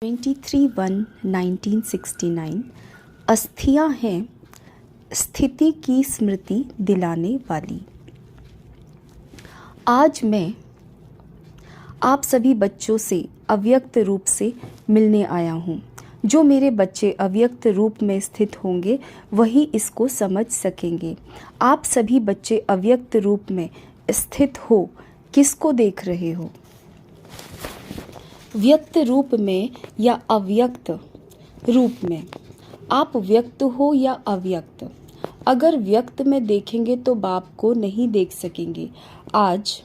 23/1/1969 अस्थियां हैं स्थिति की स्मृति दिलाने वाली। आज मैं आप सभी बच्चों से अव्यक्त रूप से मिलने आया हूँ। जो मेरे बच्चे अव्यक्त रूप में स्थित होंगे वही इसको समझ सकेंगे। आप सभी बच्चे अव्यक्त रूप में स्थित हो किसको देख रहे हो? व्यक्त रूप में या अव्यक्त रूप में? आप व्यक्त हो या अव्यक्त? अगर व्यक्त में देखेंगे तो बाप को नहीं देख सकेंगे। आज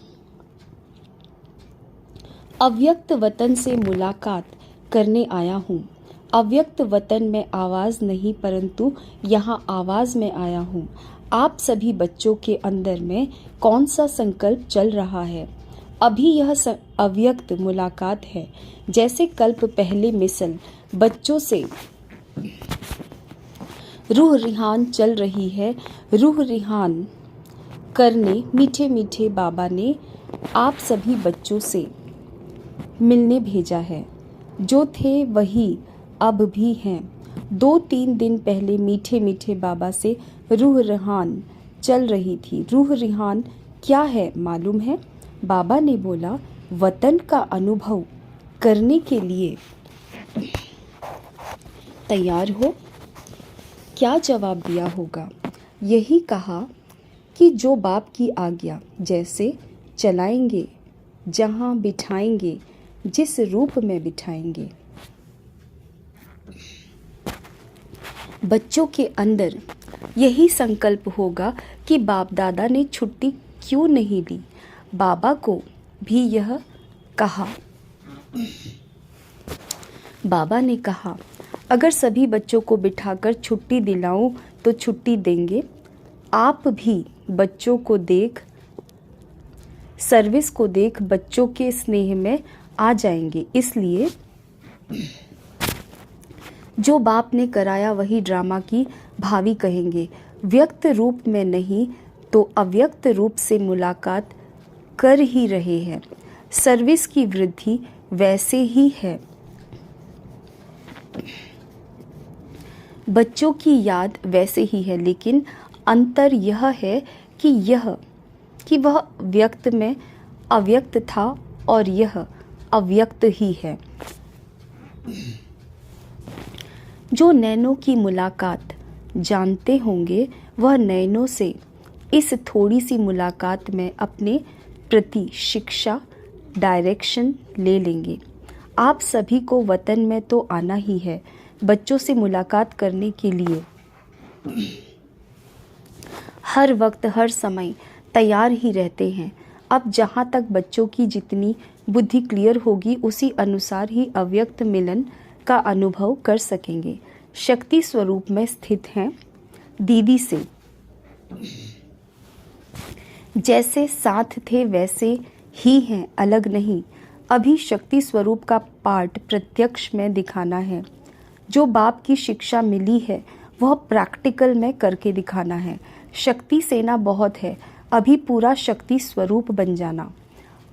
अव्यक्त वतन से मुलाकात करने आया हूँ। अव्यक्त वतन में आवाज़ नहीं परंतु यहाँ आवाज़ में आया हूँ। आप सभी बच्चों के अंदर में कौन सा संकल्प चल रहा है? अभी यह अव्यक्त मुलाकात है। जैसे कल्प पहले मिसल बच्चों से रूह रिहान चल रही है। रूह रिहान करने मीठे मीठे बाबा ने आप सभी बच्चों से मिलने भेजा है। जो थे वही अब भी हैं। 2-3 दिन पहले मीठे मीठे बाबा से रूह रिहान चल रही थी। रूह रिहान क्या है मालूम है? बाबा ने बोला, वतन का अनुभव करने के लिए तैयार हो? क्या जवाब दिया होगा? यही कहा कि जो बाप की आज्ञा जैसे चलाएंगे, जहाँ बिठाएंगे, जिस रूप में बिठाएंगे। बच्चों के अंदर यही संकल्प होगा कि बाप दादा ने छुट्टी क्यों नहीं ली। बाबा को भी यह कहा। बाबा ने कहा, अगर सभी बच्चों को बिठाकर छुट्टी दिलाऊं तो छुट्टी देंगे। आप भी बच्चों को देख, सर्विस को देख बच्चों के स्नेह में आ जाएंगे। इसलिए जो बाप ने कराया वही ड्रामा की भावी कहेंगे। व्यक्त रूप में नहीं तो अव्यक्त रूप से मुलाकात कर ही रहे हैं। सर्विस की वृद्धि वैसे ही है। बच्चों की याद वैसे ही है, लेकिन अंतर यह है कि वह व्यक्त में अव्यक्त था और यह अव्यक्त ही है। जो नैनों की मुलाकात जानते होंगे वह नैनों से इस थोड़ी सी मुलाकात में अपने प्रति शिक्षा डायरेक्शन ले लेंगे। आप सभी को वतन में तो आना ही है। बच्चों से मुलाकात करने के लिए हर वक्त हर समय तैयार ही रहते हैं। अब जहाँ तक बच्चों की जितनी बुद्धि क्लियर होगी उसी अनुसार ही अव्यक्त मिलन का अनुभव कर सकेंगे। शक्ति स्वरूप में स्थित हैं। दीदी से जैसे साथ थे वैसे ही हैं, अलग नहीं। अभी शक्ति स्वरूप का पार्ट प्रत्यक्ष में दिखाना है। जो बाप की शिक्षा मिली है वह प्रैक्टिकल में करके दिखाना है। शक्ति सेना बहुत है, अभी पूरा शक्ति स्वरूप बन जाना।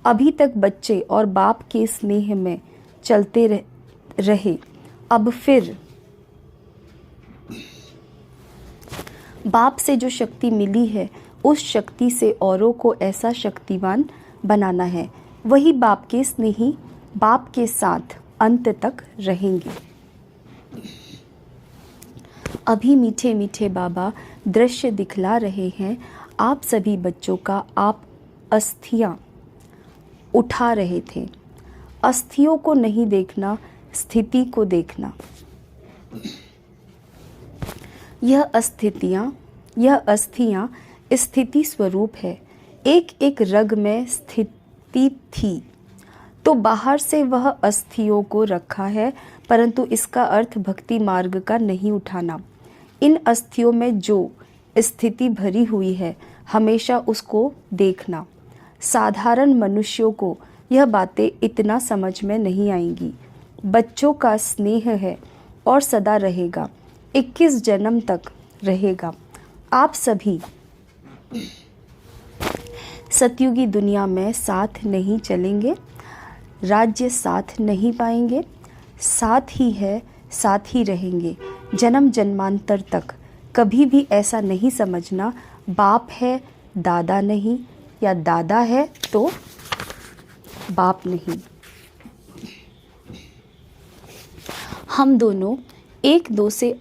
अभी तक बच्चे और बाप के स्नेह में चलते रहे। अब फिर बाप से जो शक्ति मिली है उस शक्ति से औरों को ऐसा शक्तिवान बनाना है। वही बाप के स्नेही बाप के साथ अंत तक रहेंगे। अभी मीठे मीठे बाबा दृश्य दिखला रहे हैं आप सभी बच्चों का। आप अस्थियां उठा रहे थे। अस्थियों को नहीं देखना, स्थिति को देखना। यह अस्थियां स्थिति स्वरूप है। एक एक रग में स्थिति थी तो बाहर से वह अस्थियों को रखा है, परंतु इसका अर्थ भक्ति मार्ग का नहीं उठाना। इन अस्थियों में जो स्थिति भरी हुई है हमेशा उसको देखना। साधारण मनुष्यों को यह बातें इतना समझ में नहीं आएंगी। बच्चों का स्नेह है और सदा रहेगा, 21 जन्म तक रहेगा। आप सभी सतयुगी दुनिया में साथ नहीं चलेंगे, राज्य साथ नहीं पाएंगे। साथ ही है, साथ ही रहेंगे जन्म जन्मांतर तक। कभी भी ऐसा नहीं समझना बाप है दादा नहीं, या दादा है तो बाप नहीं। हम दोनों एक दो से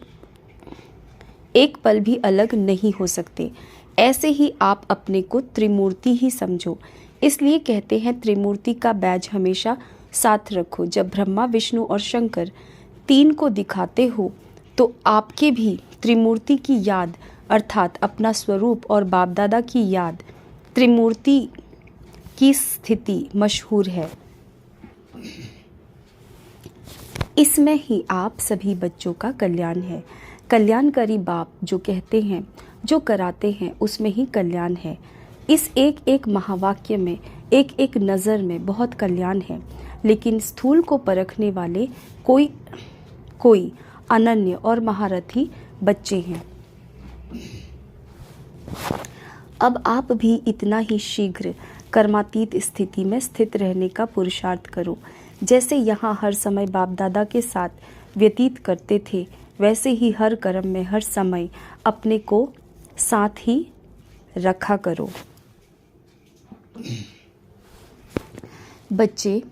एक पल भी अलग नहीं हो सकते। ऐसे ही आप अपने को त्रिमूर्ति ही समझो। इसलिए कहते हैं त्रिमूर्ति का बैज हमेशा साथ रखो। जब ब्रह्मा विष्णु और शंकर तीन को दिखाते हो तो आपके भी त्रिमूर्ति की याद अर्थात अपना स्वरूप और बाप दादा की याद, त्रिमूर्ति की स्थिति मशहूर है। इसमें ही आप सभी बच्चों का कल्याण है। कल्याणकारी बाप जो कहते हैं, जो कराते हैं, उसमें ही कल्याण है। इस एक एक महावाक्य में, एक एक नज़र में बहुत कल्याण है। लेकिन स्थूल को परखने वाले कोई अनन्य और महारथी बच्चे हैं। अब आप भी इतना ही शीघ्र कर्मातीत स्थिति में स्थित रहने का पुरुषार्थ करो। जैसे यहाँ हर समय बाप दादा के साथ व्यतीत करते थे, वैसे ही हर कर्म में हर समय अपने को साथ ही रखा करो। बच्चे,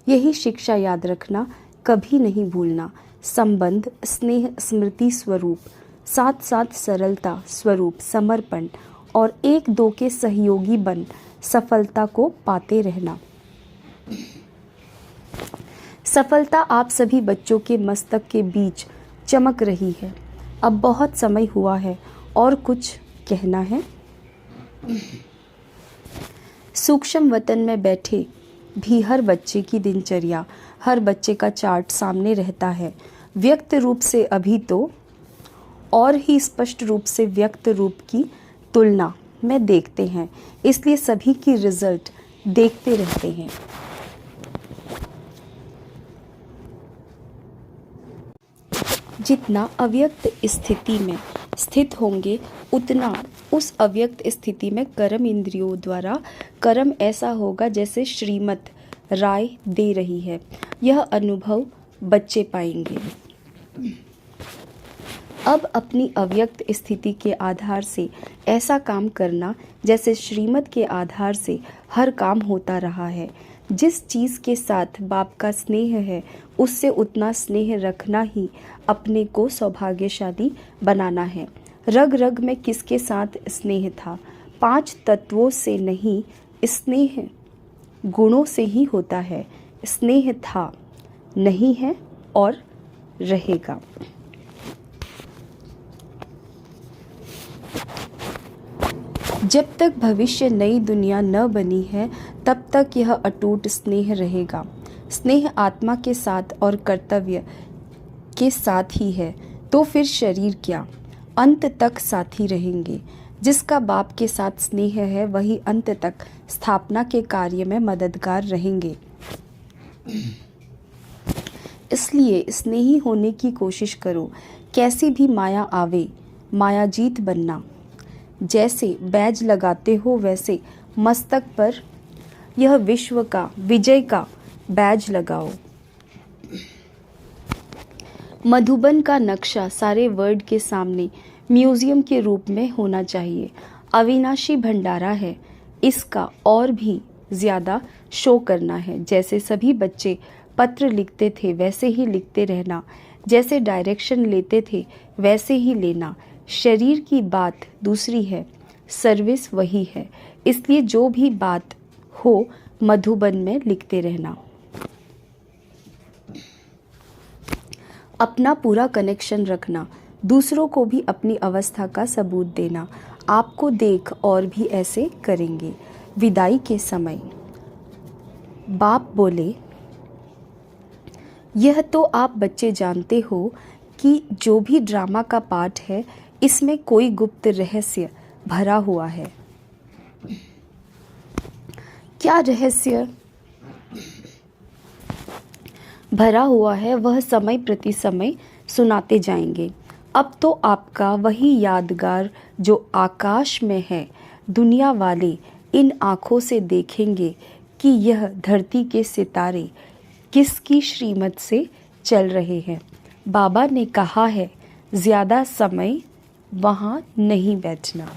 यही शिक्षा याद रखना, कभी नहीं भूलना। संबंध, स्नेह, स्मृति स्वरूप, साथ साथ सरलता स्वरूप, समर्पण और एक दो के सहयोगी बन सफलता को पाते रहना। सफलता आप सभी बच्चों के मस्तक के बीच चमक रही है। अब बहुत समय हुआ है और कुछ कहना है। सूक्ष्म वतन में बैठे भी हर बच्चे की दिनचर्या, हर बच्चे का चार्ट सामने रहता है। व्यक्त रूप से अभी तो और ही स्पष्ट रूप से व्यक्त रूप की तुलना में देखते हैं, इसलिए सभी की रिजल्ट देखते रहते हैं। जितना अव्यक्त स्थिति में स्थित होंगे उतना उस अव्यक्त स्थिति में कर्म इंद्रियों द्वारा कर्म ऐसा होगा जैसे श्रीमत राय दे रही है। यह अनुभव बच्चे पाएंगे। अब अपनी अव्यक्त स्थिति के आधार से ऐसा काम करना जैसे श्रीमत के आधार से हर काम होता रहा है। जिस चीज़ के साथ बाप का स्नेह है उससे उतना स्नेह रखना ही अपने को सौभाग्यशाली बनाना है। रग रग में किसके साथ स्नेह था? 5 तत्वों से नहीं, स्नेह गुणों से ही होता है। स्नेह था, नहीं है और रहेगा। जब तक भविष्य नई दुनिया न बनी है तब तक यह अटूट स्नेह रहेगा। स्नेह आत्मा के साथ और कर्तव्य के साथ ही है तो फिर शरीर क्या, अंत तक साथी रहेंगे। जिसका बाप के साथ स्नेह है वही अंत तक स्थापना के कार्य में मददगार रहेंगे। इसलिए स्नेही होने की कोशिश करो। कैसी भी माया आवे, मायाजीत बनना। जैसे बैज लगाते हो वैसे मस्तक पर यह विश्व का विजय का बैज लगाओ। मधुबन का नक्शा सारे वर्ल्ड के सामने म्यूजियम के रूप में होना चाहिए। अविनाशी भंडारा है, इसका और भी ज़्यादा शो करना है। जैसे सभी बच्चे पत्र लिखते थे वैसे ही लिखते रहना। जैसे डायरेक्शन लेते थे वैसे ही लेना। शरीर की बात दूसरी है, सर्विस वही है। इसलिए जो भी बात हो मधुबन में लिखते रहना। अपना पूरा कनेक्शन रखना, दूसरों को भी अपनी अवस्था का सबूत देना। आपको देख और भी ऐसे करेंगे। विदाई के समय बाप बोले, यह तो आप बच्चे जानते हो कि जो भी ड्रामा का पार्ट है इसमें कोई गुप्त रहस्य भरा हुआ है। क्या रहस्य भरा हुआ है वह समय प्रति समय सुनाते जाएंगे। अब तो आपका वही यादगार जो आकाश में है, दुनिया वाले इन आँखों से देखेंगे कि यह धरती के सितारे किसकी श्रीमत से चल रहे हैं। बाबा ने कहा है ज़्यादा समय वहाँ नहीं बैठना।